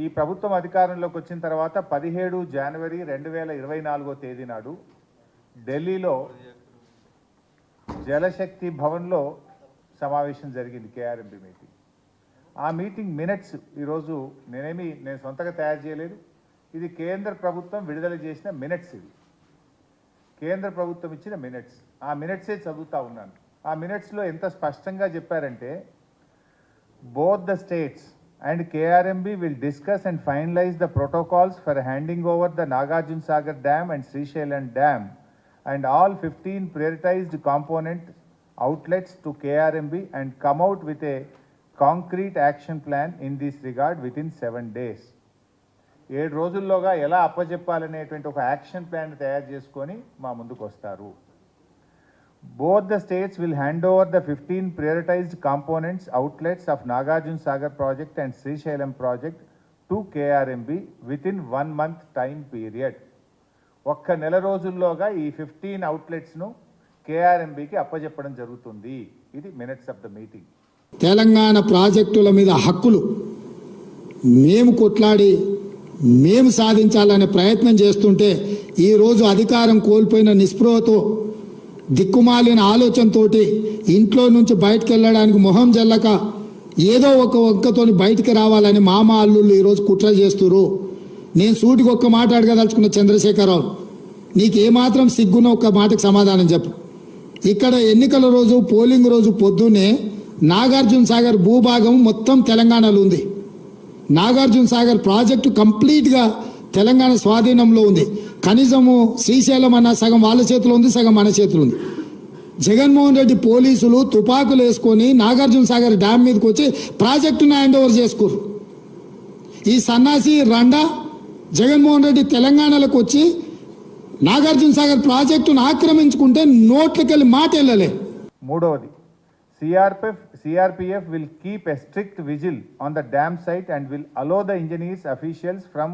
ఈ ప్రభుత్వం అధికారంలోకి వచ్చిన తర్వాత 17 జనవరి 2024 తేదీ నాడు ఢిల్లీలో జలశక్తి భవన్లో సమావేశం జరిగింది, కేఆర్ఎంబీ మీటింగ్. ఆ మీటింగ్ మినిట్స్ ఈరోజు నేను సొంతగా తయారు చేయలేదు, ఇది కేంద్ర ప్రభుత్వం విడుదల చేసిన మినిట్స్. ఇది కేంద్ర ప్రభుత్వం ఇచ్చిన మినిట్స్. ఆ మినిట్సే చదువుతా ఉన్నాను. ఆ మినిట్స్లో ఎంత స్పష్టంగా చెప్పారంటే, both the states and KRMB will discuss and finalize the protocols for handing over the Nagarjuna Sagar Dam and Srisailam Dam and all 15 prioritized component outlets to KRMB and come out with a concrete action plan in this regard within 7 days. 7 రోజుల్లోగా ఎలా అప్పచెప్పాలనేటువంటి ఒక action plan తయారు చేసుకొని మా ముందుకు వస్తారు. Both the states will hand over the 15 prioritized components outlets of Nagarjuna Sagar project and Srisailam project to KRMB within 1 month time period. ఒక్క నెల రోజుల్లోగా ఈ 15 అవుట్లెట్స్ను కేఆర్ఎంబీకి అప్పచెప్పడం జరుగుతుంది. ఇది minutes of the meeting. Telangana ప్రాజెక్టుల మీద హక్కులు మేము కొట్లాడి మేము సాధించాలనే ప్రయత్నం చేస్తుంటే ఈరోజు అధికారం కోల్పోయిన నిస్పృహతో దిక్కుమాలిన ఆలోచనతోటి ఇంట్లో నుంచి బయటకు వెళ్ళడానికి మొహం జల్లక ఏదో ఒక వంకతోని బయటికి రావాలని మామ అల్లుళ్ళు ఈరోజు కుట్ర చేస్తున్నారు. నేను సూటికి ఒక్క మాట అడగదలుచుకున్న చంద్రశేఖరరావు, నీకు ఏమాత్రం సిగ్గున ఒక్క మాటకు సమాధానం చెప్పు. ఇక్కడ ఎన్నికల రోజు పోలింగ్ రోజు పొద్దున్నే నాగార్జున సాగర్ భూభాగం మొత్తం తెలంగాణలో ఉంది. నాగార్జున సాగర్ ప్రాజెక్టు కంప్లీట్గా తెలంగాణ స్వాధీనంలో ఉంది. కనీసము శ్రీశైలం అన్న సగం వాళ్ళ చేతిలో ఉంది, సగం మన చేతిలో ఉంది. జగన్మోహన్ రెడ్డి పోలీసులు తుపాకులు వేసుకొని నాగార్జున సాగర్ డ్యామ్ మీదకి వచ్చి ప్రాజెక్టును హ్యాండ్ ఓవర్ చేసుకోరు. ఈ సన్నాసి రండా జగన్మోహన్ రెడ్డి తెలంగాణలోకి వచ్చి నాగార్జున సాగర్ ప్రాజెక్టును ఆక్రమించుకుంటే నోట్లకెళ్ళి మాట వెళ్ళలే. మూడవది, CRPF will keep a strict vigil on the dam site and will allow the engineers officials from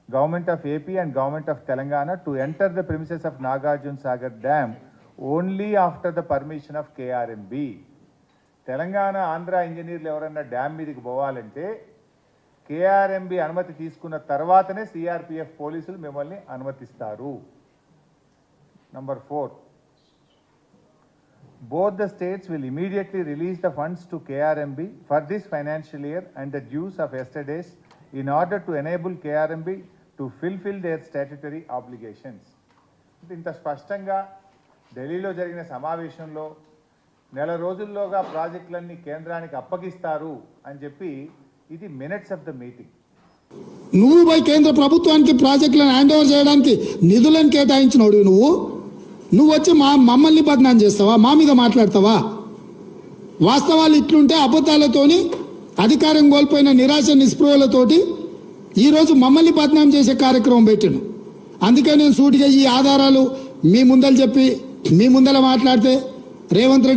Government of AP and Government of Telangana to enter the premises of Nagarjuna Sagar Dam only after the permission of KRMB. Telangana Andhra ఇంజనీర్లు ఎవరన్నా dam మీదకి పోవాలంటే KRMB అనుమతి తీసుకున్న తర్వాతనే CRPF పోలీసులు మిమ్మల్ని అనుమతిస్తారు. Number 4, both the states will immediately release the funds to KRMB for this financial year and the dues of yesterday's in order to enable KRMB to fulfill their statutory obligations. ఇంత స్పష్టంగా ఢిల్లీలో జరిగిన సమావేశంలో నెల రోజుల్లోగా ప్రాజెక్టులన్నీ కేంద్రానికి అప్పగిస్తారు అని చెప్పి ఇది మినిట్స్ ఆఫ్ ద మీటింగ్. నువ్వు పోయి కేంద్ర ప్రభుత్వానికి ప్రాజెక్టులను హ్యాండ్ ఓవర్ చేయడానికి నిధులను కేటాయించినోడు నువ్వు వచ్చి మమ్మల్ని బదనాం చేస్తావా? మా మీద మాట్లాడతావా? వాస్తవాలు ఇట్లుంటే అబద్ధాలతోని అధికారం కోల్పోయిన నిరాశ నిస్పృహలతోటి ఈరోజు మమ్మల్ని బదనాం చేసే కార్యక్రమం పెట్టాను. అందుకే నేను సూటిగా ఈ ఆధారాలు మీ ముందర చెప్పి మీ ముందర మాట్లాడితే రేవంత్ రెడ్డి